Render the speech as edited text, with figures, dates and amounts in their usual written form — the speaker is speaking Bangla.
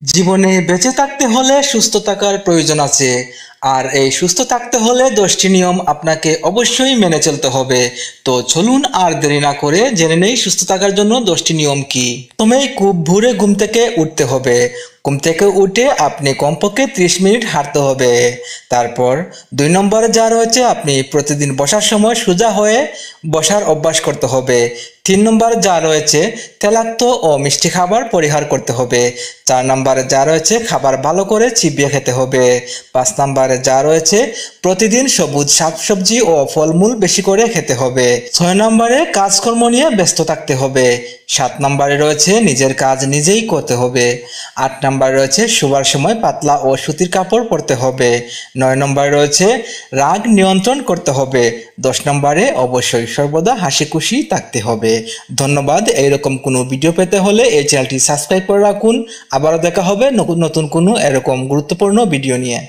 জীবনে বেঁচে থাকতে হলে সুস্থ থাকার প্রয়োজন আছে। আর এই সুস্থ থাকতে হলে 10টি নিয়ম আপনাকে অবশ্যই মেনে চলতে হবে। তো চলুন আর দেরি না করে জেনে নেই সুস্থ থাকার জন্য 10টি নিয়ম কি। প্রথমেই খুব ভোরে ঘুম থেকে উঠতে হবে। ঘুম থেকে উঠে আপনি কমপক্ষে 30 মিনিট হাঁটতে হবে। তারপর 2 নম্বরে যা রয়েছে, আপনি প্রতিদিন বসার সময় সোজা হয়ে বসার অভ্যাস করতে হবে। 3 নম্বরে যা রয়েছে, তেলাক্ত ও মিষ্টি খাবার পরিহার করতে হবে। 4 নম্বরে যা রয়েছে, খাবার ভালো করে চিবিয়ে খেতে হবে। 5 নম্বরে যা রয়েছে, প্রতিদিন সবুজ শাকসবজি ও ফলমূল বেশি করে খেতে হবে। 6 নম্বরে কাজকর্ম নিয়ে ব্যস্ত থাকতে হবে। 7 নম্বরে রয়েছে নিজের কাজ নিজেই করতে হবে। 8 নম্বরে রয়েছে শোবার সময় পাতলা ও সুতির কাপড় পরতে হবে। 9 নম্বরে রয়েছে রাগ নিয়ন্ত্রণ করতে হবে। 10 নম্বরে অবশ্যই সর্বদা হাসি খুশি থাকতে হবে। ধন্যবাদ। এইরকম কোনো ভিডিও পেতে হলে এই চ্যানেলটি সাবস্ক্রাইব করে রাখুন। আবারও দেখা হবে নতুন নতুন কোনো এরকম গুরুত্বপূর্ণ ভিডিও নিয়ে।